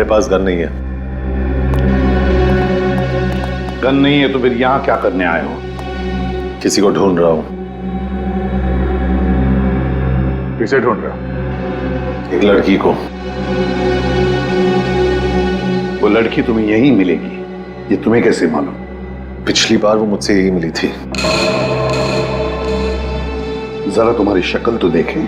मेरे पास गन नहीं है। गन नहीं है तो फिर यहां क्या करने आए हो? किसी को ढूंढ रहा हूं। किसे ढूंढ रहे हो? एक लड़की को। वो लड़की तुम्हें यहीं मिलेगी, ये तुम्हें कैसे मालूम? पिछली बार वो मुझसे यही मिली थी। जरा तुम्हारी शक्ल तो देखें।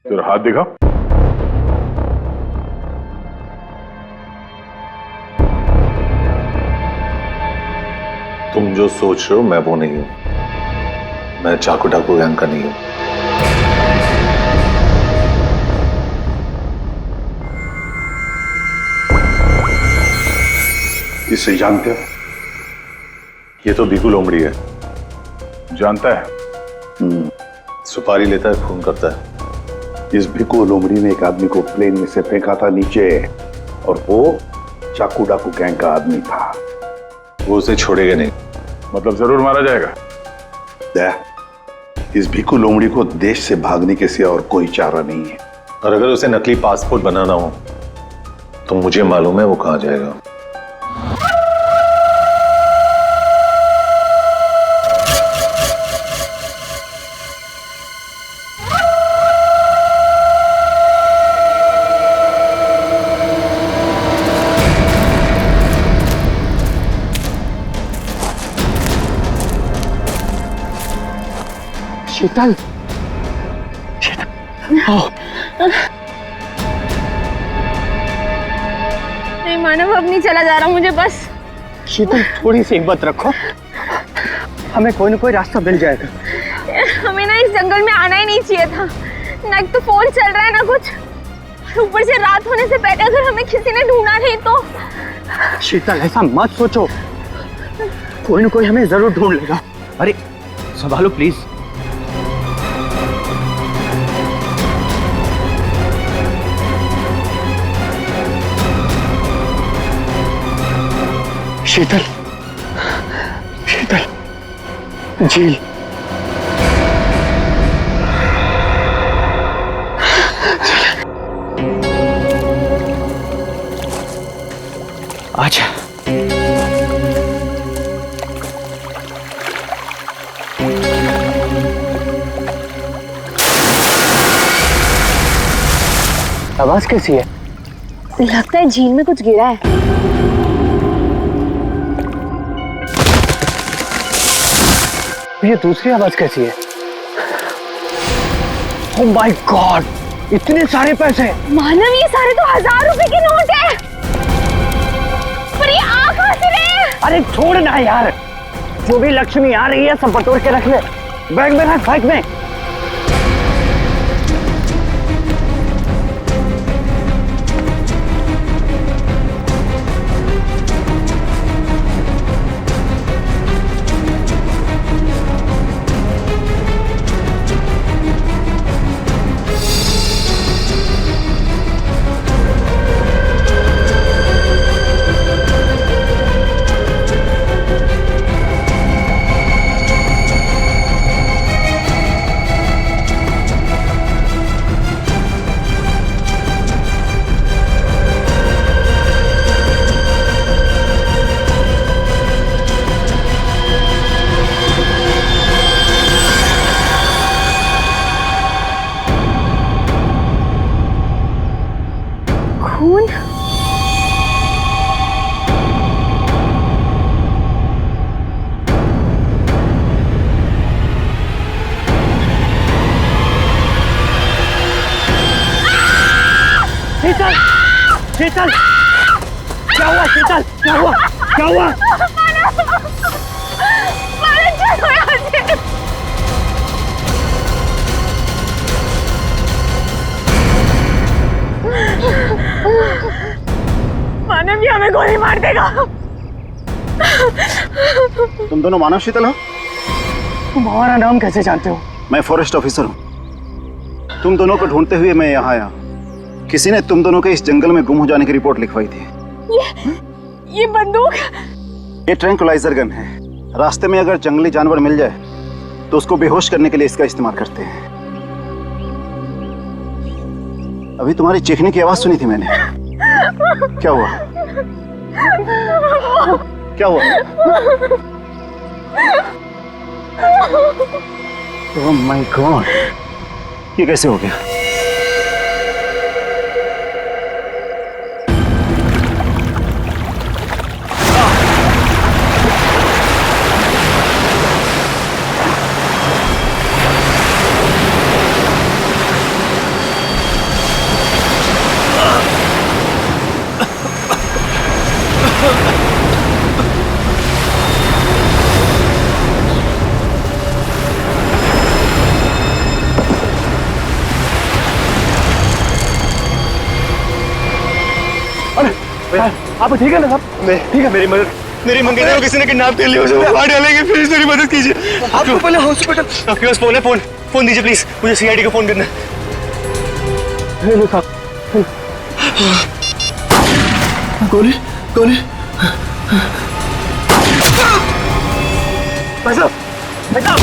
तेरा हाथ दिखा। तुम जो सोच रहे हो मैं वो नहीं हूं। मैं चाकू डाकू गैंग का नहीं हूं। इसे जानते हो? ये तो भिखू लोमड़ी है। जानता है? सुपारी लेता है, खून करता है। इस भिखू लोमड़ी ने एक आदमी को प्लेन में से फेंका था नीचे, और वो चाकू डाकू गैंग का आदमी था। वो उसे छोड़ेगा नहीं। मतलब जरूर मारा जाएगा। इस भिखू लोमड़ी को देश से भागने के सिवा और कोई चारा नहीं है। और अगर उसे नकली पासपोर्ट बनाना हो तो मुझे मालूम है वो कहां जाएगा। शीतल, शीतल, आओ। नहीं मानव, अब नहीं चला जा रहा मुझे बस। शीतल थोड़ी सी हिम्मत रखो, हमें कोई ना कोई रास्ता मिल जाएगा। हमें ना इस जंगल में आना ही नहीं चाहिए था। ना एक तो फोन चल रहा है ना कुछ, ऊपर से रात होने से पहले अगर हमें किसी ने ढूंढा नहीं तो। शीतल ऐसा मत सोचो, कोई ना कोई हमें जरूर ढूंढ लेगा। अरे संभालो प्लीज। शीतल, शीतल, झील। आजा। आवाज कैसी है? लगता है झील में कुछ गिरा है। ये दूसरी आवाज कैसी है? ओह माय गॉड, इतने सारे पैसे! मानव, ये सारे तो 1000 रुपए के नोट है। पर ये आ कहां से रहे हैं? अरे छोड़ ना यार, जो भी लक्ष्मी आ रही है सब बटोर के रख ले। बैग में रख, बैग में। खून? शीतल, शीतल, क्या हुआ शीतल? क्या हुआ? क्या हुआ? मानव, भी हमें गोली मार देगा। तुम दोनों मानव शीतल हो? तुम हमारा नाम कैसे जानते हो? मैं फॉरेस्ट ऑफिसर हूँ। तुम दोनों को ढूंढते हुए मैं यहाँ आया। किसी ने तुम दोनों के इस जंगल में गुम हो जाने की रिपोर्ट लिखवाई थी। ये बंदूक? ये ट्रैंक्विलाइजर गन है। रास्ते में अगर जंगली जानवर मिल जाए तो उसको बेहोश करने के लिए इसका इस्तेमाल करते हैं। अभी तुम्हारी चीखने की आवाज सुनी थी मैंने। क्या हुआ? क्या हुआ? ओह माय गॉड, ये कैसे हो गया? आप ठीक है ना साहब? ठीक है। मेरी मंगेतर को किसी ने किडनैप कर लिया, उसे मार डालेंगे, प्लीज मेरी मदद कीजिए। आपको पहले हॉस्पिटल। आपके पास फोन है? फोन दीजिए प्लीज, मुझे सीआईडी को फोन करना है। हेलो साहब। गोली गोली। भाई साहब, भाई साहब।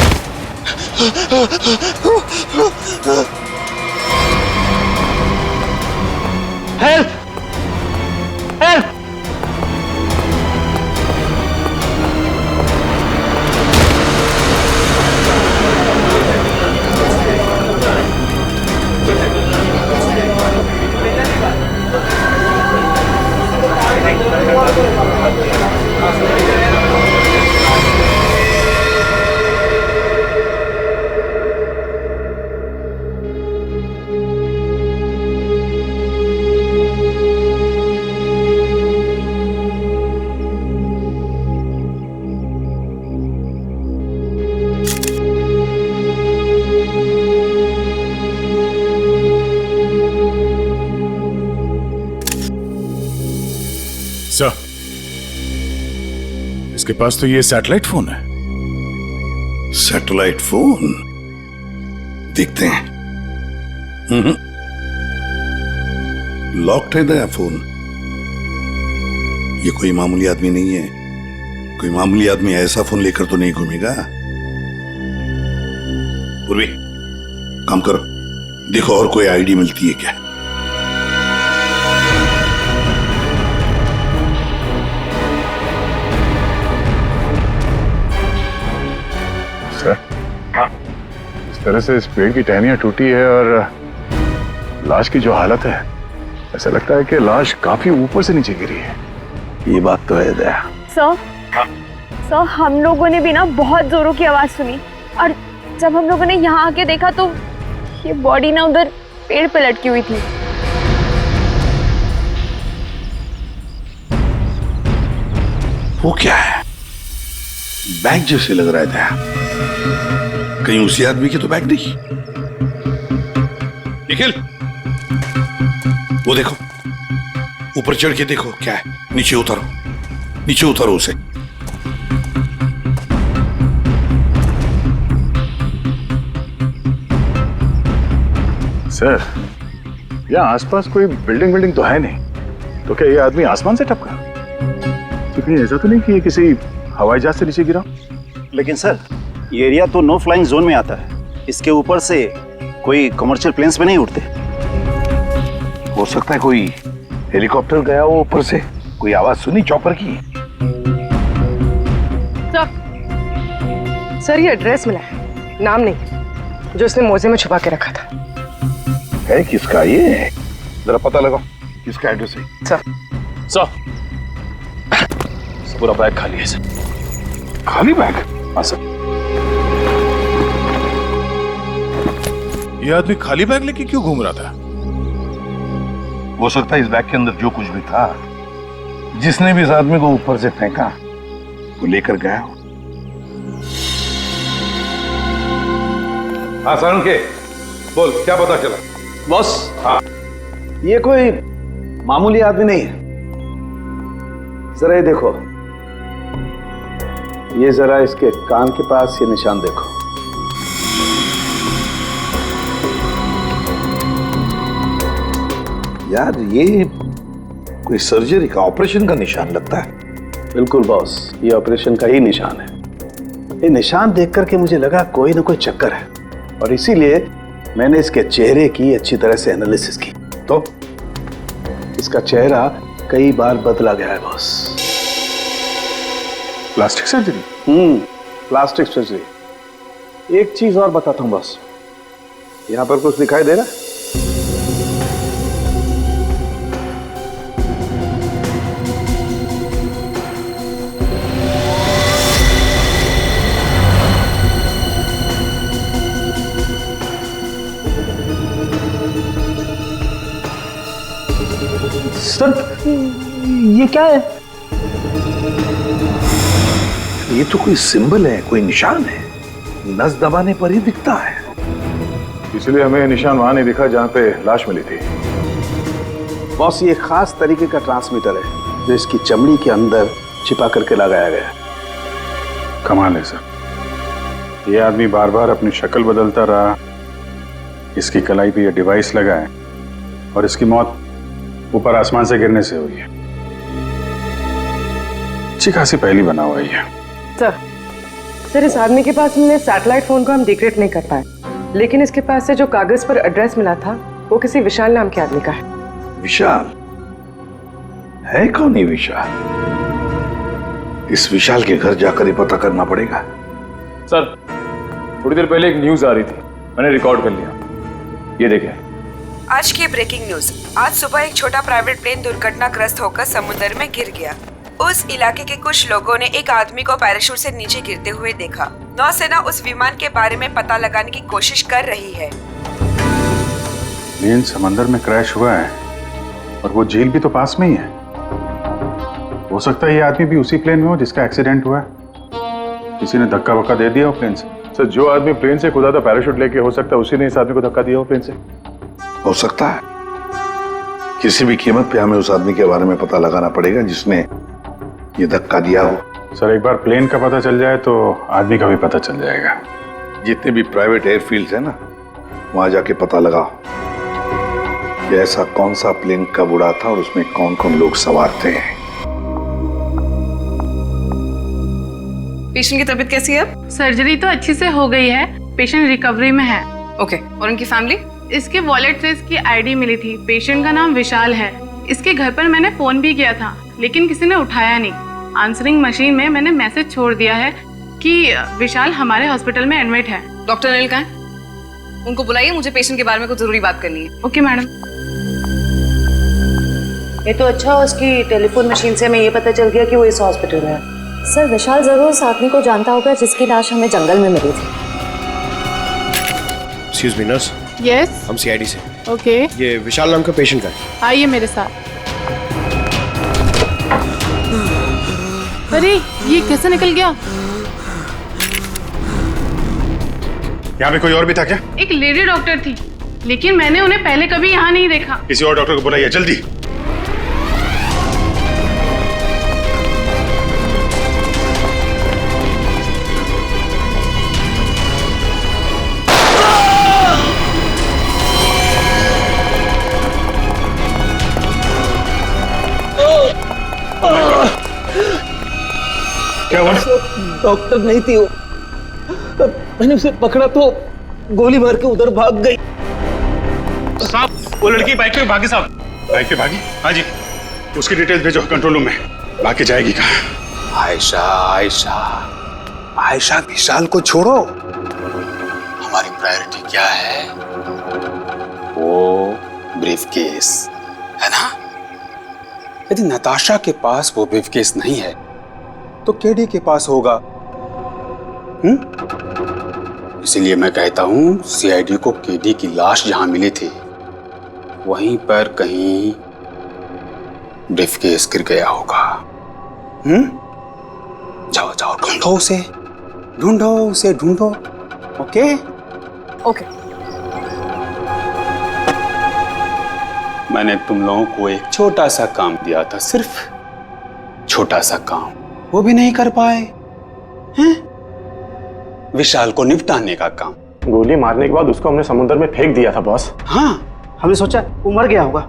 Help help. सर, इसके पास तो ये सैटेलाइट फोन है। सैटेलाइट फोन देखते हैं। लॉक्ड है नया फोन। ये कोई मामूली आदमी नहीं है। कोई मामूली आदमी ऐसा फोन लेकर तो नहीं घूमेगा। पूर्वी, काम करो, देखो और कोई आईडी मिलती है क्या। इस तरह से इस पेड़ की टहनियां टूटी है और लाश की जो हालत है, ऐसा लगता है कि लाश काफी ऊपर से नीचे गिरी है। ये बात तो है दया। सर, हम लोगों ने भी ना बहुत जोरों की आवाज सुनी और जब हम लोगों ने यहाँ आके देखा तो ये बॉडी ना उधर पेड़ पे लटकी हुई थी। वो क्या है? बैग जैसे लग रहा है दया। कहीं उसी आदमी की तो बैग नहीं। निखिल, वो देखो, ऊपर चढ़ के देखो क्या है। नीचे उतारो, नीचे उतारो उसे। सर, यहाँ आसपास कोई बिल्डिंग तो है नहीं, तो क्या ये आदमी आसमान से टपका? तो कहीं ऐसा तो नहीं कि ये किसी हवाई जहाज से नीचे गिरा? लेकिन सर, ये एरिया तो नो फ्लाइंग जोन में आता है। इसके ऊपर से कोई कमर्शियल प्लेन्स में नहीं उड़ते। हो सकता है कोई हेलीकॉप्टर गया हो ऊपर से। कोई आवाज सुनी चॉपर की? सर, ये एड्रेस मिला है, नाम नहीं, जो इसने मोजे में छुपा के रखा था। है किसका ये? जरा पता लगाओ किसका एड्रेस है। सर, पूरा बैग खाली है सर। खाली बैग? हाँ सर। ये आदमी खाली बैग लेके क्यों घूम रहा था? हो सकता है इस बैग के अंदर जो कुछ भी था, जिसने भी इस आदमी को ऊपर से फेंका, वो लेकर गया हो। हाँ सारुण के, बोल क्या पता चला? बॉस, हाँ, ये कोई मामूली आदमी नहीं है। जरा ये देखो, ये जरा इसके कान के पास ये निशान देखो। यार ये कोई सर्जरी का, ऑपरेशन का निशान लगता है। बिल्कुल बॉस, ये ऑपरेशन का ही निशान है। ये निशान देख करके मुझे लगा कोई ना कोई चक्कर है, और इसीलिए मैंने इसके चेहरे की अच्छी तरह से एनालिसिस की, तो इसका चेहरा कई बार बदला गया है boss. Plastic surgery? Plastic surgery. एक चीज और बताता हूँ बॉस, यहाँ पर कुछ दिखाई दे रहा है? सर ये क्या है? ये तो कोई सिंबल है, कोई निशान है, नस दबाने पर ही दिखता है। इसलिए हमें निशान वहां नहीं दिखा जहां पे लाश मिली थी। बॉस, ये खास तरीके का ट्रांसमीटर है जो इसकी चमड़ी के अंदर छिपा करके लगाया गया है। कमाल है सर, ये आदमी बार बार अपनी शक्ल बदलता रहा, इसकी कलाई पे ये डिवाइस लगा है, और इसकी मौत ऊपर आसमान से गिरने से हुई है। अच्छी खासी पहली बना हुआ है। सर इस आदमी के पास मिले सैटेलाइट फोन को हम डिक्रिप्ट नहीं कर पाए, लेकिन इसके पास से जो कागज पर एड्रेस मिला था वो किसी विशाल नाम के आदमी का है। विशाल है? कौन है विशाल? इस विशाल के घर जाकर ही पता करना पड़ेगा। सर थोड़ी देर पहले एक न्यूज आ रही थी, मैंने रिकॉर्ड कर लिया, ये देखिए। आज की ब्रेकिंग न्यूज। आज सुबह एक छोटा प्राइवेट प्लेन दुर्घटनाग्रस्त होकर समुद्र में गिर गया। उस इलाके के कुछ लोगों ने एक आदमी को पैराशूट से नीचे गिरते हुए देखा। नौसेना उस विमान के बारे में पता लगाने की कोशिश कर रही है। प्लेन समंदर में क्रैश हुआ है और वो झील भी तो पास में ही है। हो सकता है ये आदमी भी उसी प्लेन में हो जिसका एक्सीडेंट हुआ है। किसी ने धक्का वक्का दे दिया हो प्लेन से। सर जो आदमी प्लेन से कूदा था पैराशूट लेके, हो सकता है उसी ने इस आदमी को धक्का दिया हो प्लेन से। हो सकता है। किसी भी कीमत पे हमें उस आदमी के बारे में पता लगाना पड़ेगा जिसने ये धक्का दिया हो। सर एक बार प्लेन का पता चल जाए तो आदमी का भी पता चल जाएगा। जितने भी प्राइवेट एयरफील्ड है ना, वहां जाके पता लगाओ कि ऐसा कौन सा प्लेन कब उड़ा था और उसमें कौन कौन लोग सवार थे। पेशेंट की तबीयत कैसी है अब? सर्जरी तो अच्छी से हो गई है, पेशेंट रिकवरी में है। ओके, और उनकी फैमिली? इसके वॉलेट से इसकी आईडी मिली थी। पेशेंट का नाम विशाल है। इसके घर पर मैंने फोन भी किया था लेकिन किसी ने उठाया नहीं। आंसरिंग मशीन में मैंने मैसेज छोड़ दिया है कि विशाल हमारे हॉस्पिटल में एडमिट है। डॉक्टर अनिल कहाँ है? उनको बुलाइए, मुझे पेशेंट के बारे में कुछ जरूरी बात करनी है। Okay madam. ये तो अच्छा, उसकी टेलीफोन मशीन से हमें ये पता चल गया कि वो इस हॉस्पिटल में है। सर विशाल जरूर उस आदमी को जानता होगा जिसकी लाश हमें जंगल में मिली थी। Excuse me nurse. यस, हम सीआईडी से। ओके। ये विशाल नाम का पेशेंट का है। आइए मेरे साथ। अरे ये कैसे निकल गया? यहाँ पे कोई और भी था क्या? एक लेडी डॉक्टर थी लेकिन मैंने उन्हें पहले कभी यहाँ नहीं देखा। किसी और डॉक्टर को बुलाइए जल्दी। क्या हुआ? डॉक्टर नहीं थी वो, मैंने उसे पकड़ा तो गोली मार के उधर भाग गई। साहब वो लड़की बाइक पे भागी। साहब बाइक पे भागी? हाँ जी। उसकी डिटेल्स भेजो कंट्रोल रूम में। भाग के जाएगी कहाँ? आयशा आयशा आयशा, विशाल को छोड़ो, हमारी प्रायोरिटी क्या है? वो ब्रीफकेस है ना। यदि नताशा के पास वो ब्रीफकेस नहीं है तो केडी के पास होगा। इसीलिए मैं कहता हूं सीआईडी को केडी की लाश जहां मिली थी वहीं पर कहीं ब्रीफकेस गिर गया होगा। जाओ जाओ, ढूंढो उसे, ढूंढो उसे, ढूंढो। Okay okay. मैंने तुम लोगों को एक छोटा सा काम दिया था, सिर्फ छोटा सा काम, वो भी नहीं कर पाए हैं? विशाल को निपटाने का काम। गोली मारने के बाद उसको हमने समुद्र में फेंक दिया था बॉस। हाँ, हमने सोचा वो मर गया होगा।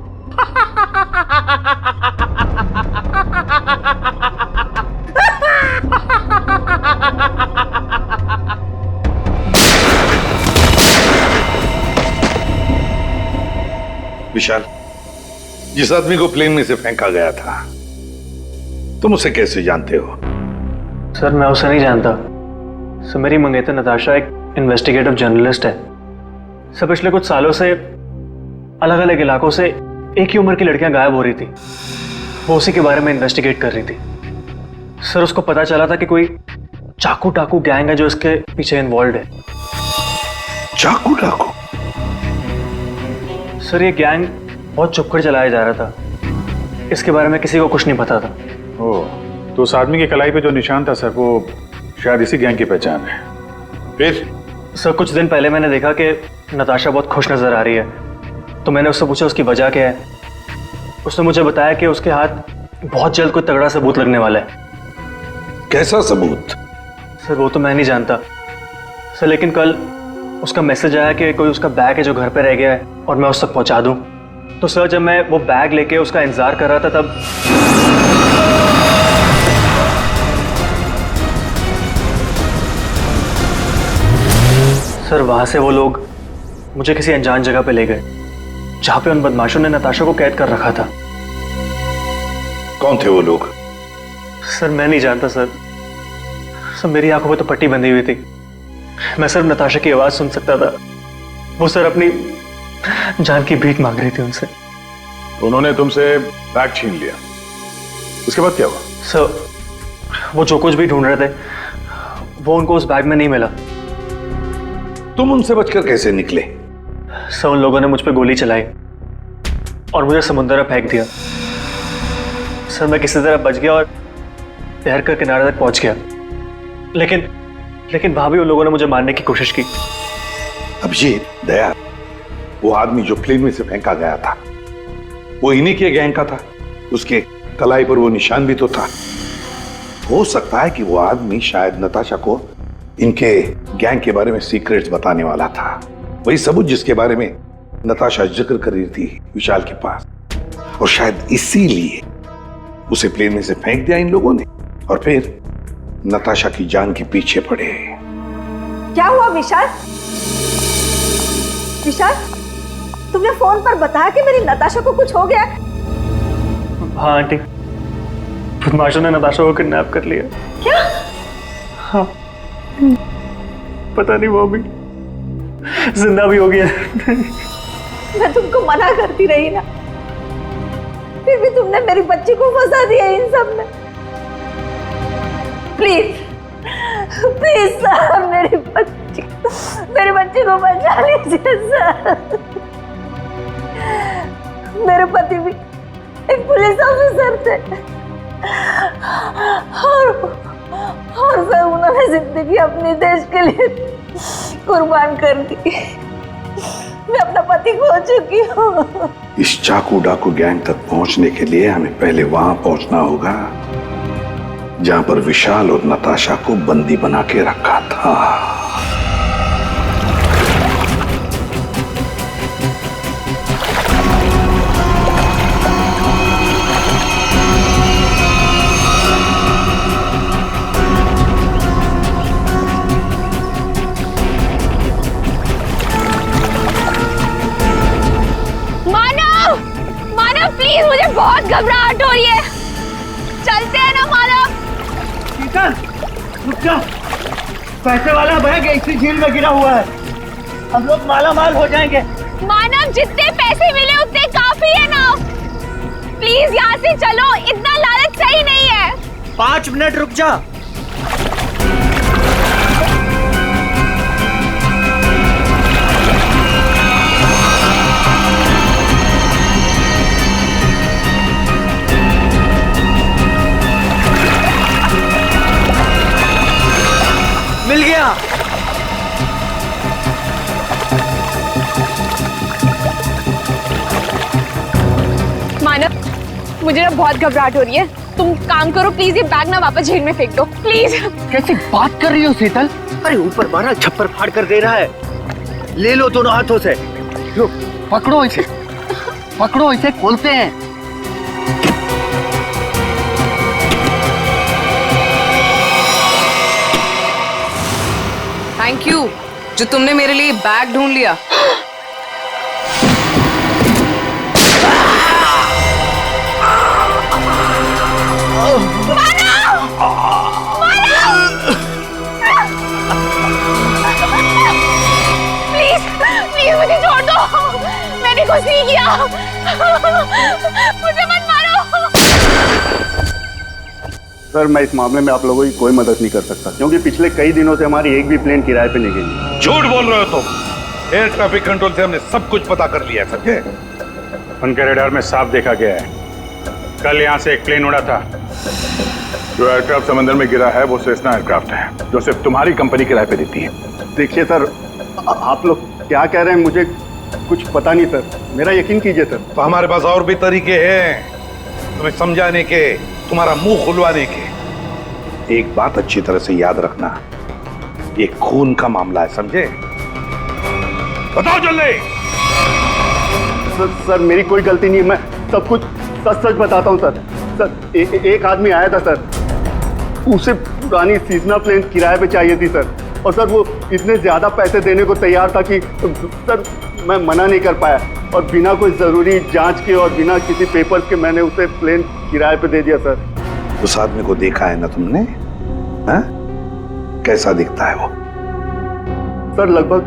विशाल, जिस आदमी को प्लेन में से फेंका गया था तुम उसे कैसे जानते हो? सर मैं उसे नहीं जानता। सर मेरी मंगेतर नताशा एक इन्वेस्टिगेटिव जर्नलिस्ट है। सर पिछले कुछ सालों से अलग अलग इलाकों से एक ही उम्र की लड़कियां गायब हो रही थी। वो उसी के बारे में इन्वेस्टिगेट कर रही थी। सर उसको पता चला था कि कोई चाकू टाकू गैंग है जो इसके पीछे इन्वॉल्व है। चाकू टाकू? सर ये गैंग बहुत चुपकर चलाया जा रहा था। इसके बारे में किसी को कुछ नहीं पता था। ओह, तो उस आदमी की कलाई पे जो निशान था सर, वो शायद इसी गैंग की पहचान है। फिर? सर कुछ दिन पहले मैंने देखा कि नताशा बहुत खुश नजर आ रही है, तो मैंने उससे पूछा उसकी वजह क्या है। उसने मुझे बताया कि उसके हाथ बहुत जल्द कोई तगड़ा सबूत लगने वाला है। कैसा सबूत? सर वो तो मैं नहीं जानता सर, लेकिन कल उसका मैसेज आया कि कोई उसका बैग है जो घर पे रह गया है और मैं उस तक पहुंचा दूं। तो सर जब मैं वो बैग लेके उसका इंतजार कर रहा था तब सर वहां से वो लोग मुझे किसी अनजान जगह पे ले गए जहां पे उन बदमाशों ने नताशा को कैद कर रखा था। कौन थे वो लोग? सर मैं नहीं जानता सर। सर मेरी आंखों में तो पट्टी बंधी हुई थी। मैं सिर्फ नताशा की आवाज सुन सकता था। वो सर अपनी जान की भीख मांग रही थी उनसे। तो उन्होंने तुमसे बैग छीन लिया, उसके बाद क्या हुआ? सर वो जो कुछ भी ढूंढ रहे थे वो उनको उस बैग में नहीं मिला। तुम उनसे बचकर कैसे निकले? सर उन लोगों ने मुझ पर गोली चलाई और मुझे समुद्र में फेंक दिया। सर मैं किसी तरह बच गया और तैरकर किनारे तक पहुंच गया, लेकिन वहां भी उन लोगों ने मुझे मारने की कोशिश की। अभिजीत, दया, वो आदमी जो प्लेन में से फेंका गया था वो इन्हीं के गैंग का था। उसके कलाई पर वो निशान भी तो था। हो सकता है कि वो आदमी शायद नताशा को इनके गैंग के बारे में सीक्रेट्स बताने वाला था, वही सबूत जिसके बारे में नताशा जिक्र कर रही थी विशाल के पास। और शायद इसीलिए उसे प्लेन में से फेंक दिया इन लोगों ने और फिर नताशा की जान के पीछे पड़े। क्या हुआ विशाल? विशाल, तुमने फोन पर बताया कि मेरी नताशा को कुछ हो गया? हाँ आंटी, बदमाशों ने नताशा को किडनैप कर लिया। क्या? हाँ पता नहीं वो भी जिंदा भी हो गया। मैं तुमको मना करती रही ना, फिर भी तुमने मेरी बच्ची को फंसा दिया इन सब में। प्लीज प्लीज सर, मेरी बच्ची को बचा लीजिए सर। मेरे पति भी एक पुलिस ऑफिसर थे और सर उन्होंने जिंदगी अपने देश के लिए कुर्बान कर दी। मैं अपना पति खो चुकी हूँ। इस चाकू डाकू गैंग तक पहुंचने के लिए हमें पहले वहां पहुंचना होगा जहां पर विशाल और नताशा को बंदी बना के रखा था। प्लीज, मुझे बहुत घबराहट हो रही है। चलते हैं ना मानव। रुक जा, पैसे वाला बैग इसी झील में गिरा हुआ है, हम लोग माला माल हो जाएंगे। मानव, जितने पैसे मिले उतने काफी है ना। प्लीज यहाँ से चलो, इतना लालच सही नहीं है। 5 मिनट रुक जा। मिल गया। मानव, मुझे ना बहुत घबराहट हो रही है। तुम काम करो प्लीज, ये बैग ना वापस झील में फेंक दो प्लीज। कैसी बात कर रही हो शीतल? अरे ऊपर मारा छप्पर फाड़ कर दे रहा है। ले लो दोनों हाथों से। लो, पकड़ो इसे, पकड़ो इसे, खोलते हैं। थैंक यू जो तुमने मेरे लिए बैग ढूंढ लिया। प्लीज मुझे छोड़ दो, मैंने कुछ नहीं किया, मुझे मत मारो। सर मैं इस मामले में आप लोगों की कोई मदद नहीं कर सकता क्योंकि पिछले कई दिनों से हमारी एक भी प्लेन किराए पे नहीं गई। झूठ बोल रहे हो तुम। एयर ट्रैफिक कंट्रोल से हमने सब कुछ पता कर लिया है, समझे? उनके रेडार में साफ देखा गया है, कल यहाँ से एक प्लेन उड़ा था। जो एयरक्राफ्ट समंदर में गिरा है वो सेस्ना एयरक्राफ्ट है जो सिर्फ तुम्हारी कंपनी किराए पे देती है। देखिए सर, आप लोग क्या कह रहे हैं मुझे कुछ पता नहीं सर, मेरा यकीन कीजिए सर। तो हमारे पास और भी तरीके हैं तुम्हें समझाने के, तुम्हारा मुंह खुलवाने के। एक बात अच्छी तरह से याद रखना, ये खून का मामला है, समझे? बताओ जल्दी। सर मेरी कोई गलती नहीं है, मैं सब कुछ सच सच बताता हूँ सर। सर एक आदमी आया था सर, उसे पुरानी सीजना प्लेन किराए पे चाहिए थी सर, और सर वो इतने ज्यादा पैसे देने को तैयार था कि सर मैं मना नहीं कर पाया, और बिना कोई जरूरी जांच के और बिना किसी पेपर के मैंने उसे प्लेन किराए पे दे दिया सर। उस आदमी को देखा है ना तुमने? हाँ? कैसा दिखता है वो? सर लगभग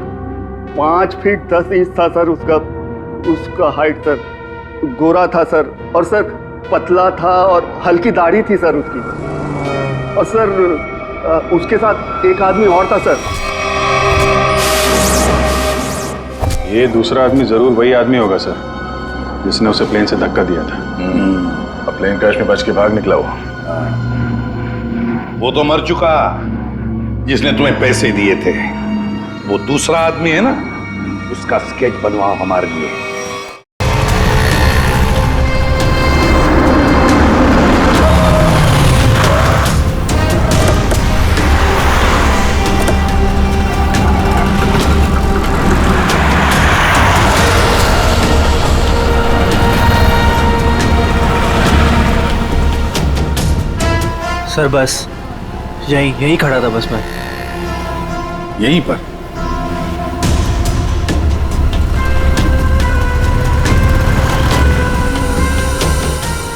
5 फीट 10 इंच था सर उसका हाइट सर, गोरा था सर, और सर पतला था और हल्की दाढ़ी थी सर उसकी, और सर उसके साथ एक आदमी और था सर। ये दूसरा आदमी जरूर वही आदमी होगा सर जिसने उसे प्लेन से धक्का दिया था। अब प्लेन क्रैश में बच के भाग निकला वो तो मर चुका जिसने तुम्हें पैसे दिए थे। वो दूसरा आदमी है ना, उसका स्केच बनवाओ हमारे लिए। सर बस यहीं खड़ा था बस मैं। यहीं पर?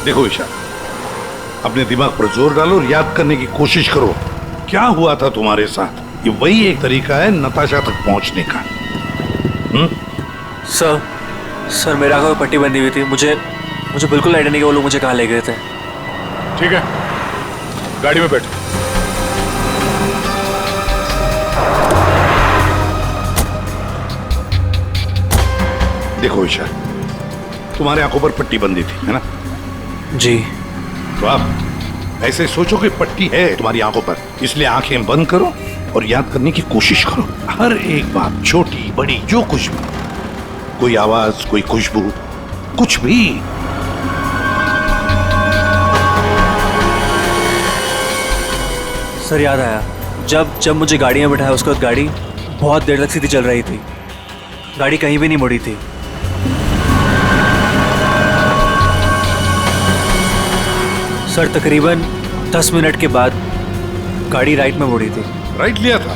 देखो विशाल, अपने दिमाग पर जोर डालो और याद करने की कोशिश करो क्या हुआ था तुम्हारे साथ। ये वही एक तरीका है नताशा तक पहुंचने का। सर मेरे आंखों में पट्टी बंधी हुई थी, मुझे बिल्कुल आइडिया नहीं कि वो लोग मुझे कहाँ ले गए थे। ठीक है, गाड़ी में बैठ। देखो विशाल, तुम्हारे आंखों पर पट्टी बंधी थी, है ना? जी। तो आप ऐसे सोचो कि पट्टी है तुम्हारी आंखों पर, इसलिए आंखें बंद करो और याद करने की कोशिश करो। हर एक बात, छोटी बड़ी, जो कुछ भी, कोई आवाज, कोई खुशबू, कुछ भी। सर याद आया, जब मुझे गाड़ी में बिठाया उसके बाद गाड़ी बहुत देर तक सीधी चल रही थी, गाड़ी कहीं भी नहीं मुड़ी थी। सर तकरीबन 10 मिनट के बाद गाड़ी राइट में मुड़ी थी। राइट लिया था?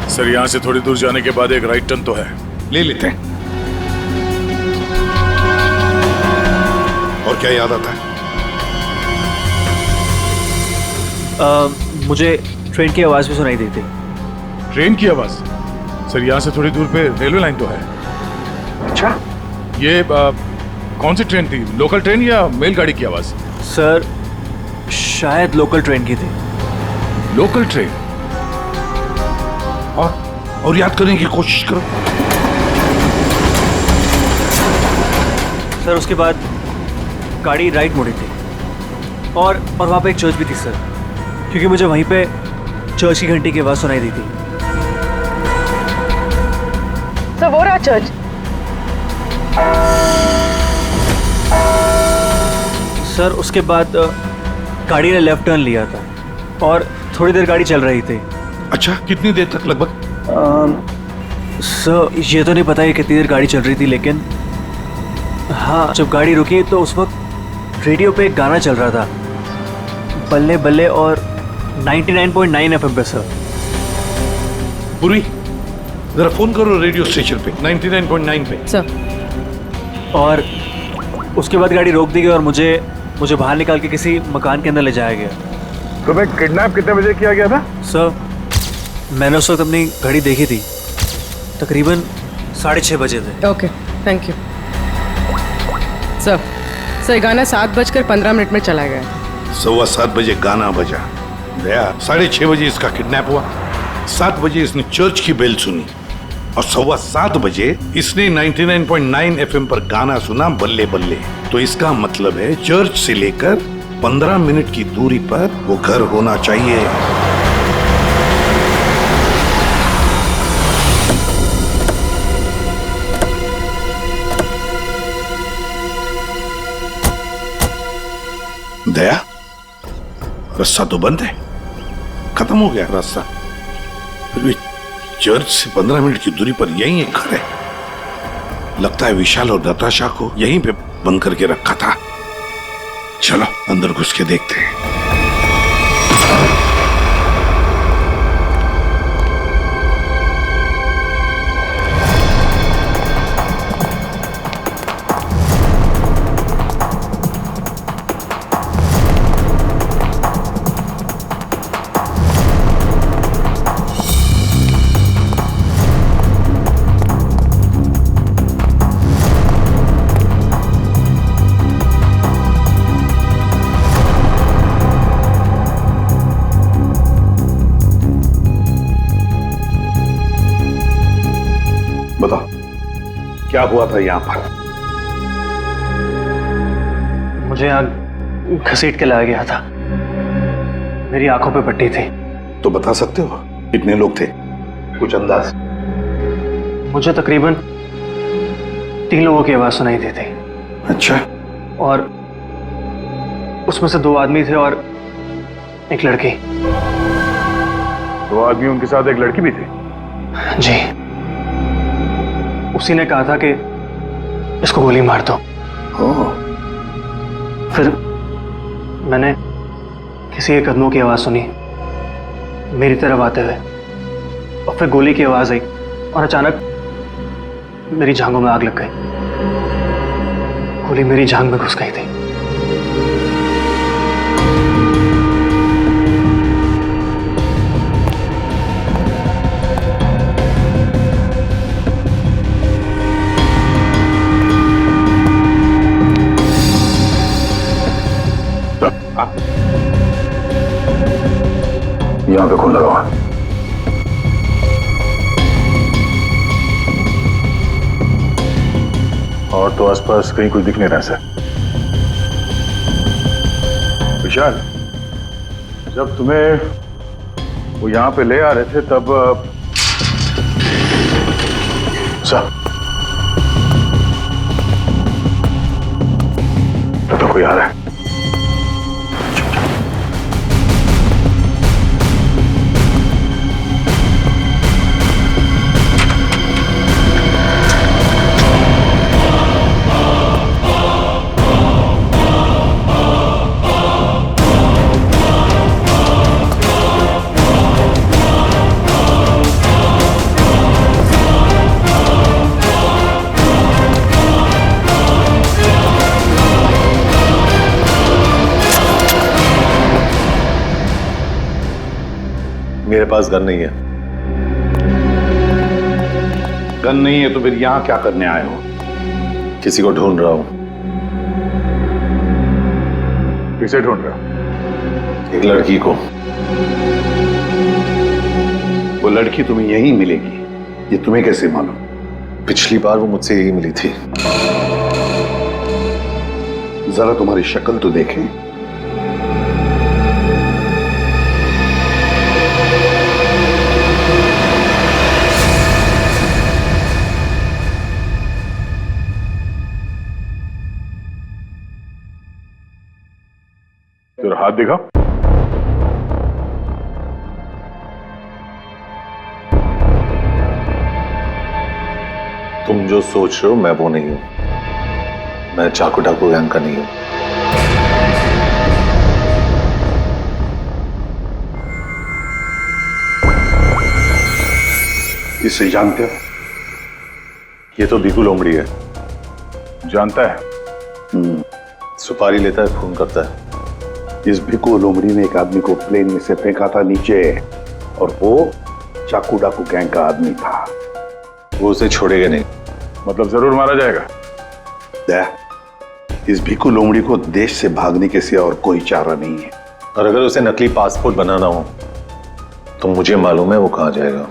सर यहाँ से थोड़ी दूर जाने के बाद एक राइट टर्न तो है, ले लेते हैं। और क्या याद आता है? मुझे ट्रेन की आवाज भी सुनाई दी थी। ट्रेन की आवाज? सर यहाँ से थोड़ी दूर पे रेलवे लाइन तो है। अच्छा, ये कौन सी ट्रेन थी, लोकल ट्रेन या मेल गाड़ी की आवाज? सर शायद लोकल ट्रेन की थी। Local train? और याद करने की कोशिश करो। सर उसके बाद गाड़ी राइट मुड़ी थी, और वहाँ पे एक चर्च भी थी सर, क्योंकि मुझे वहीं पे चर्च की घंटी की आवाज सुनाई दी थी। सर वो रहा चर्च। सर उसके बाद गाड़ी ने लेफ्ट टर्न लिया था और थोड़ी देर गाड़ी चल रही थी। अच्छा, कितनी देर तक लगभग? सर ये तो नहीं पता है कितनी देर गाड़ी चल रही थी, लेकिन हाँ जब गाड़ी रुकी तो उस वक्त रेडियो पे एक गाना चल रहा था, बल्ले बल्ले, और 99.9 FM पे सर। पूरी जरा फोन करो रेडियो स्टेशन पे 99.9 पे। सर। और उसके बाद गाड़ी रोक दी गई और मुझे बाहर निकाल के किसी मकान के अंदर ले जाया गया। तुम्हें किडनैप कितने बजे किया गया था? सर मैंने उस वक्त अपनी घड़ी देखी थी, तकरीबन 6:30 बजे थे। Okay, thank you sir. गाना 7:15 में चला गया। 7:15 बजे गाना बजा। दया 6:30 बजे इसका किडनैप हुआ। 7 बजे इसने चर्च की बेल सुनी और 7:15 बजे इसने 99.9 FM पर गाना सुना बल्ले बल्ले। तो इसका मतलब है चर्च से लेकर 15 मिनट की दूरी पर वो घर होना चाहिए। दया रास्ता तो बंद है, खत्म हो गया रास्ता। फिर भी चर्च से 15 मिनट की दूरी पर यही एक घर है। लगता है विशाल और नताशा को यहीं पे बंद करके रखा था। चलो अंदर घुस के देखते हैं। बताओ क्या हुआ था यहाँ पर? मुझे यहाँ घसीट के लाया गया था। मेरी आंखों पे पट्टी थी। तो बता सकते हो कितने लोग थे? कुछ अंदाज? मुझे तकरीबन 3 लोगों की आवाज सुनाई दी थी। अच्छा। और उसमें से 2 आदमी थे और एक लड़की। 2 आदमी, उनके साथ एक लड़की भी थी? जी। उसी ने कहा था कि इसको गोली मार दो। फिर मैंने किसी के कदमों की आवाज सुनी मेरी तरफ आते हुए, और फिर गोली की आवाज आई और अचानक मेरी जांघों में आग लग गई। गोली मेरी जांघ में घुस गई थी। यहाँ पे खून लगा हुआ। और तो आसपास कहीं कुछ दिख नहीं रहा सर। विशाल, जब तुम्हें वो यहाँ पे ले आ रहे थे तब सर तो कोई आ रहा है। मेरे पास गन नहीं है। गन नहीं है तो फिर यहां क्या करने आए हो? किसी को ढूंढ रहा हूं। किसे ढूंढ रहे हो? एक लड़की को। वो लड़की तुम्हें यहीं मिलेगी, ये तुम्हें कैसे मालूम? पिछली बार वो मुझसे यही मिली थी। जरा तुम्हारी शक्ल तो देखें। तेरा हाथ दिखा। तुम जो सोच रहे हो मैं वो नहीं हूं। मैं चाकू डाकू गैंग का नहीं हूं। इसे जानते हो? ये तो भिखू लोमड़ी है। जानता है? सुपारी लेता है, खून करता है। इस भिखू लोमड़ी ने एक आदमी को प्लेन में से फेंका था नीचे, और वो चाकू डाकू गैंग का आदमी था। वो उसे छोड़ेगा नहीं। मतलब जरूर मारा जाएगा? इस भिखू लोमड़ी को देश से भागने के सिवा और कोई चारा नहीं है। और अगर उसे नकली पासपोर्ट बनाना हो तो मुझे मालूम है वो कहां जाएगा।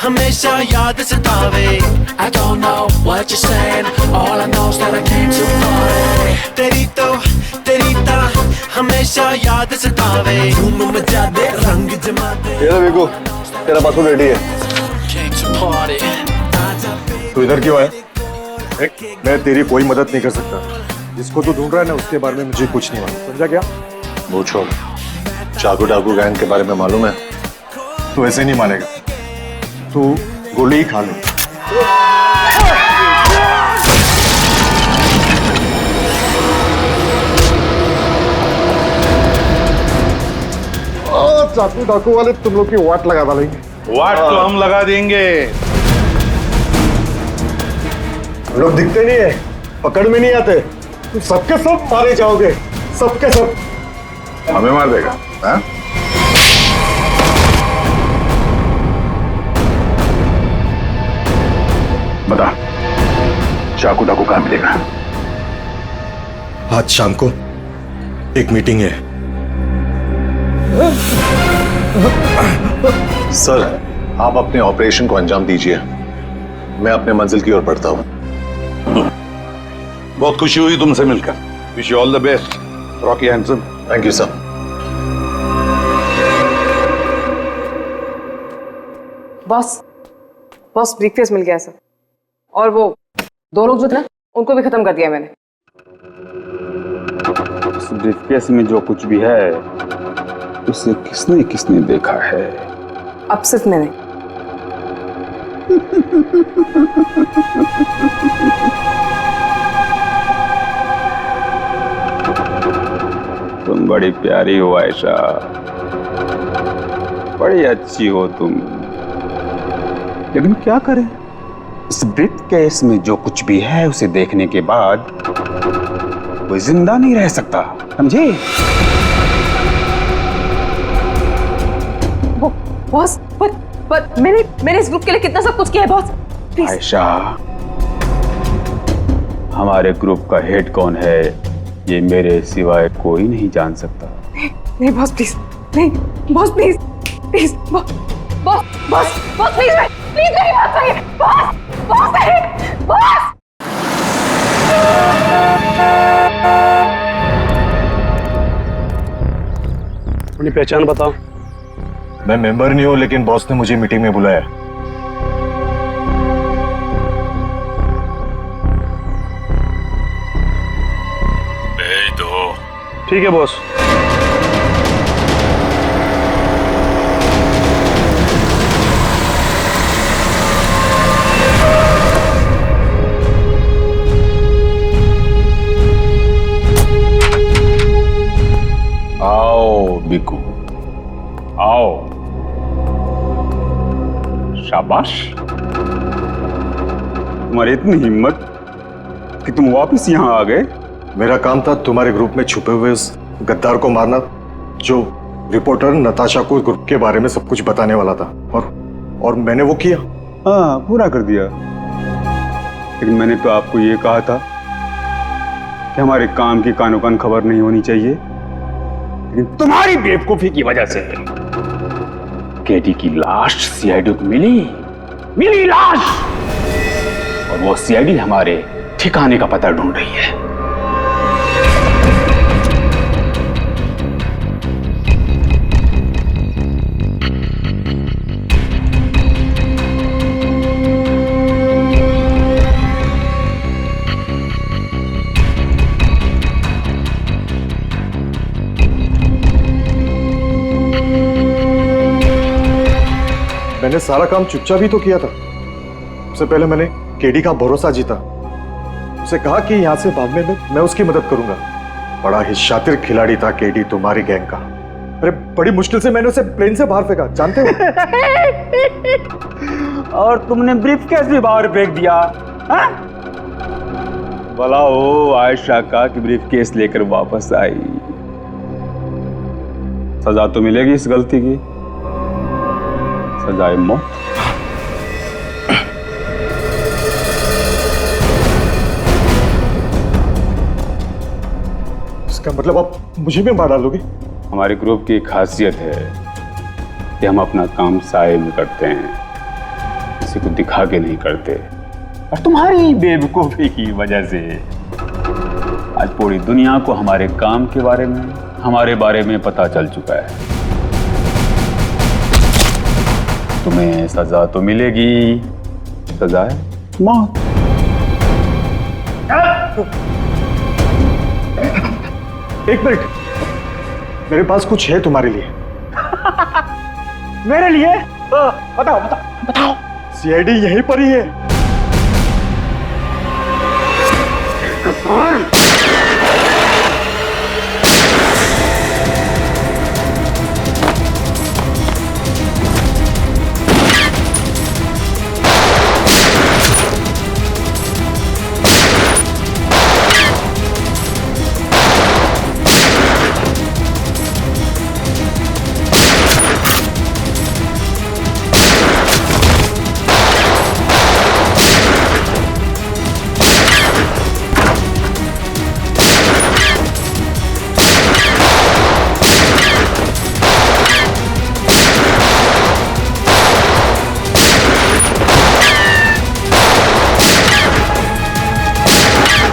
हमेशा याद सतावे I don't know what you're saying All I know is that I came too far तेरी तो हमेशा याद सतावे धूम मचा दे रंग जमा दे ये देखो तेरा पासपोर्ट रेडी है। Came to party तू इधर क्यों है? मैं तेरी कोई मदद नहीं कर सकता। जिसको तू ढूंढ रहा है ना उसके बारे में मुझे कुछ नहीं मालूम, समझा क्या? वो छोड़, चाकू डाकू गैंग के बारे में मालूम है? तू ऐसे नहीं मानेगा, तू गोली ही खा ले। चाकू डाकू वाले तुम लोग की वाट लगा डालेंगे। वाट तो हम लगा देंगे। हम लोग दिखते नहीं है, पकड़ में नहीं आते, तुम सबके सब मारे जाओगे, सबके सब। हमें मार देगा? हाँ? बता, चाकू डाकू कहां मिलेगा? आज शाम को एक मीटिंग है। सर, आप अपने ऑपरेशन को अंजाम दीजिए, मैं अपने मंजिल की ओर बढ़ता हूं। बहुत खुशी हुई तुमसे मिलकर। Wish you all the best Rocky handsome. Thank you sir. Boss briefcase मिल गया सर, और वो दो लोग जो थे ना उनको भी खत्म कर दिया मैंने। इस ब्रीफकेस में जो कुछ भी है उसे किसने किसने देखा है? अब सिर्फ मैंने। तुम बड़ी प्यारी हो आयशा, बड़ी अच्छी हो तुम, लेकिन क्या करें, इस ब्रीफकेस में जो कुछ भी है उसे देखने के बाद कोई जिंदा नहीं रह सकता, समझे? बॉस, बट मैंने इस ग्रुप के लिए कितना सब कुछ किया है बॉस, प्लीज। आयशा, हमारे ग्रुप का हेड कौन है ये मेरे सिवाय कोई नहीं जान सकता। नहीं बॉस प्लीज, नहीं boss please, please boss please मेरी बात सुनिए, बॉस नहीं, बॉस। अपनी पहचान बताओ। मैं मेंबर नहीं हूं, लेकिन बॉस ने मुझे मीटिंग में बुलाया। भेज दो। ठीक है बॉस। आओ बिकू, आओ। शाबाश, तुम्हारी इतनी हिम्मत कि तुम वापस यहाँ आ गए। मेरा काम था तुम्हारे ग्रुप में छुपे हुए उस गद्दार को मारना, जो रिपोर्टर नताशा को ग्रुप के बारे में सब कुछ बताने वाला था, और मैंने वो किया। हाँ, पूरा कर दिया। लेकिन मैंने तो आपको ये कहा था कि हमारे काम की कानो कान खबर नहीं होनी चाहिए, लेकिन तुम्हारी बेवकूफी की वजह से केटी की लाश सीआईडी को मिली लाश, और वो सीआईडी हमारे ठिकाने का पता ढूंढ रही है। मैंने सारा काम चुपचाप ही तो किया था। सबसे पहले मैंने केडी का भरोसा जीता, उसे कहा कि यहां से भागने में मैं उसकी मदद करूंगा। बड़ा ही शातिर खिलाड़ी था केडी तुम्हारी गैंग का। अरे बड़ी मुश्किल से मैंने उसे प्लेन से बाहर फेंका, जानते हो? और तुमने ब्रीफकेस भी बाहर फेंक दिया। भला हो आयशा का कि ब्रीफकेस लेकर वापस आई। सजा तो मिलेगी इस गलती की, सजाए मौत। इसका मतलब आप मुझे भी मार डालोगे? हमारे ग्रुप की खासियत है कि हम अपना काम साए में करते हैं, किसी को दिखा के नहीं करते। और तुम्हारी बेवकूफी की वजह से आज पूरी दुनिया को हमारे काम के बारे में, हमारे बारे में पता चल चुका है। तुम्हें सजा तो मिलेगी, सजा है मौत। एक मिनट, मेरे पास कुछ है तुम्हारे लिए। मेरे लिए? बताओ। सीआईडी यहीं पर ही है।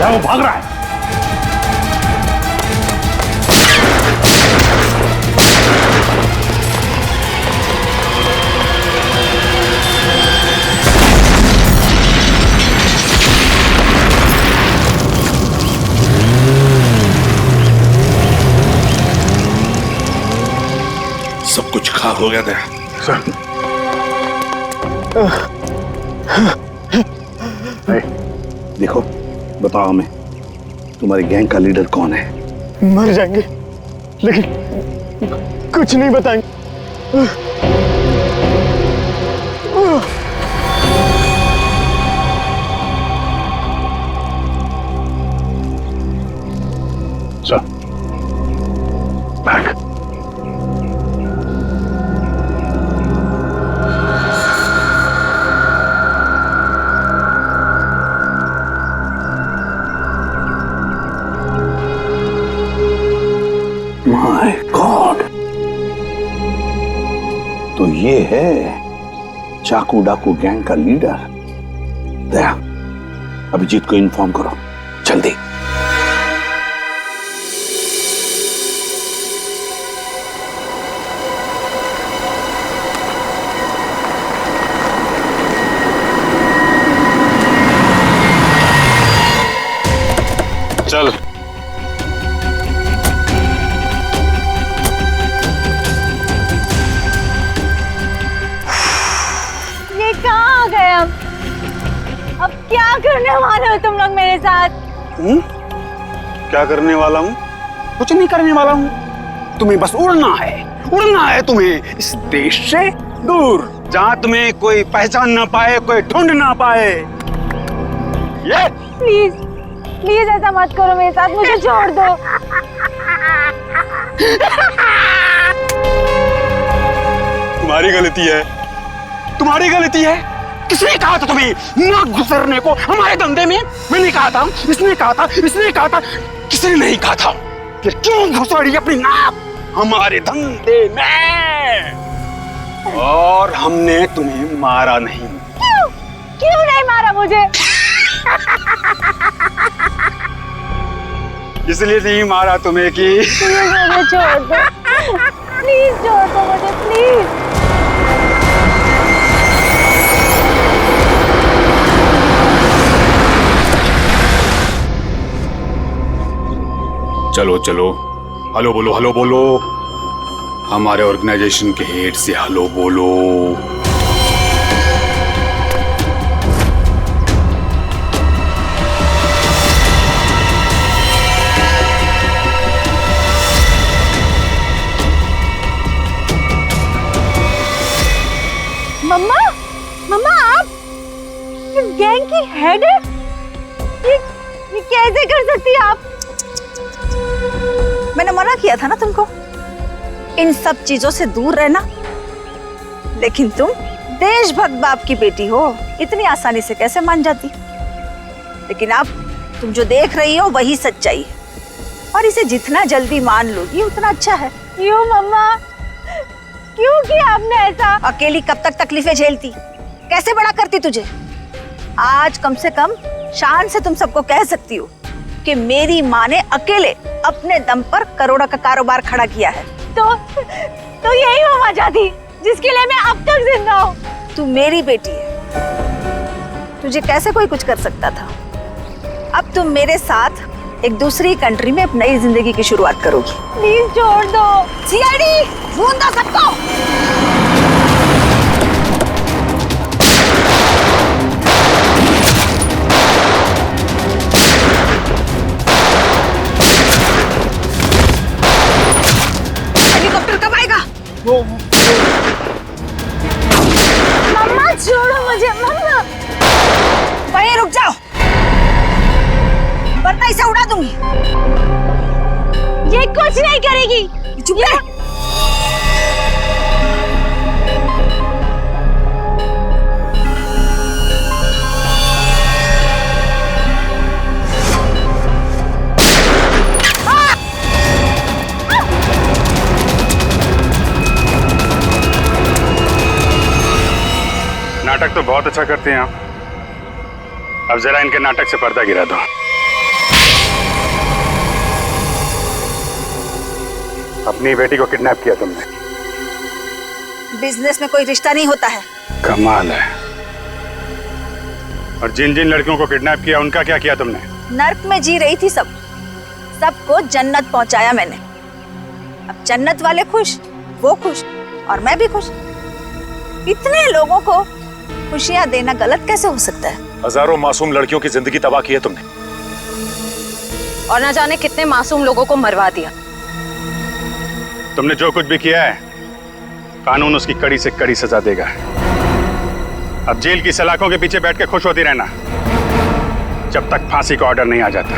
वो भाग रहा है। सब कुछ खाक हो गया था सर। देखो, बताओ हमें, तुम्हारी गैंग का लीडर कौन है? मर जाएंगे, लेकिन कुछ नहीं बताएंगे। Sir, back. माय गॉड, तो ये है चाकू डाकू गैंग का लीडर। दया, अभिजीत को इन्फॉर्म करो जल्दी। चल। कहाँ आ गए अब क्या करने वाले हो तुम लोग मेरे साथ? क्या करने वाला हूँ? कुछ नहीं करने वाला हूँ। तुम्हें बस उड़ना है तुम्हें इस देश से दूर, जहां तुम्हें कोई पहचान ना पाए, कोई ढूंढ ना पाए। ये प्लीज प्लीज ऐसा मत करो मेरे साथ, मुझे छोड़ दो। तुम्हारी गलती है। किसने कहा था तुम्हें ना गुजरने को हमारे धंधे में? मैंने कहा था, इसने कहा था, किसने नहीं कहा था? फिर क्यों घुसड़ी अपनी नाक हमारे धंधे में? और हमने तुम्हें मारा नहीं। क्यों नहीं मारा मुझे? इसलिए नहीं मारा तुम्हें कि मुझे छोड़ दो, प्लीज छोड़ दो मुझे, प्लीज। चलो हेलो बोलो हमारे ऑर्गेनाइजेशन के हेड से हेलो बोलो। मम्मा आप इस गैंग की हेड है? ये कैसे कर सकती है आप? मैंने मना किया था ना तुमको इन सब चीजों से दूर रहना, लेकिन तुम देशभक्त बाप की बेटी हो, इतनी आसानी से कैसे मान जाती? लेकिन अब तुम जो देख रही हो वही सच्चाई है, और इसे जितना जल्दी मान लोगी उतना अच्छा है। क्यों मम्मा, क्यों किया आपने ऐसा? अकेली कब तक तकलीफें झेलती, कैसे बड़ा करती तुझे? आज कम से कम शान से तुम सबको कह सकती हो कि मेरी माँ ने अकेले अपने दम पर करोड़ों का कारोबार खड़ा किया है। तो यही वो वजह थी जिसके लिए मैं अब तक जिंदा हूँ। तू मेरी बेटी है, तुझे कैसे कोई कुछ कर सकता था? अब तुम मेरे साथ एक दूसरी कंट्री में अपनी नई जिंदगी की शुरुआत करोगी। प्लीज छोड़ दो। सीआईडी ढूंढ दो सबको। मम्मा छोड़ो मुझे, मम्मा वहीं रुक जाओ वरना इसे उड़ा दूंगी। ये कुछ नहीं करेगी, चुप रह। नाटक तो बहुत अच्छा करते हैं आप, अब जरा इनके नाटक से पर्दा गिरा दो। अपनी बेटी को किडनैप किया तुमने। बिजनेस में कोई रिश्ता नहीं होता है। कमाल है। और जिन जिन लड़कियों को किडनैप किया उनका क्या किया तुमने? नर्क में जी रही थी सबको जन्नत पहुंचाया मैंने। अब जन्नत वाले खुश, वो खुश और मैं भी खुश। इतने लोगों को खुशियां देना गलत कैसे हो सकता है? हजारों मासूम लड़कियों की जिंदगी तबाह की है तुमने, और ना जाने कितने मासूम लोगों को मरवा दिया। तुमने जो कुछ भी किया है कानून उसकी कड़ी से कड़ी सजा देगा। अब जेल की सलाखों के पीछे बैठ के खुश होती रहना जब तक फांसी का ऑर्डर नहीं आ जाता।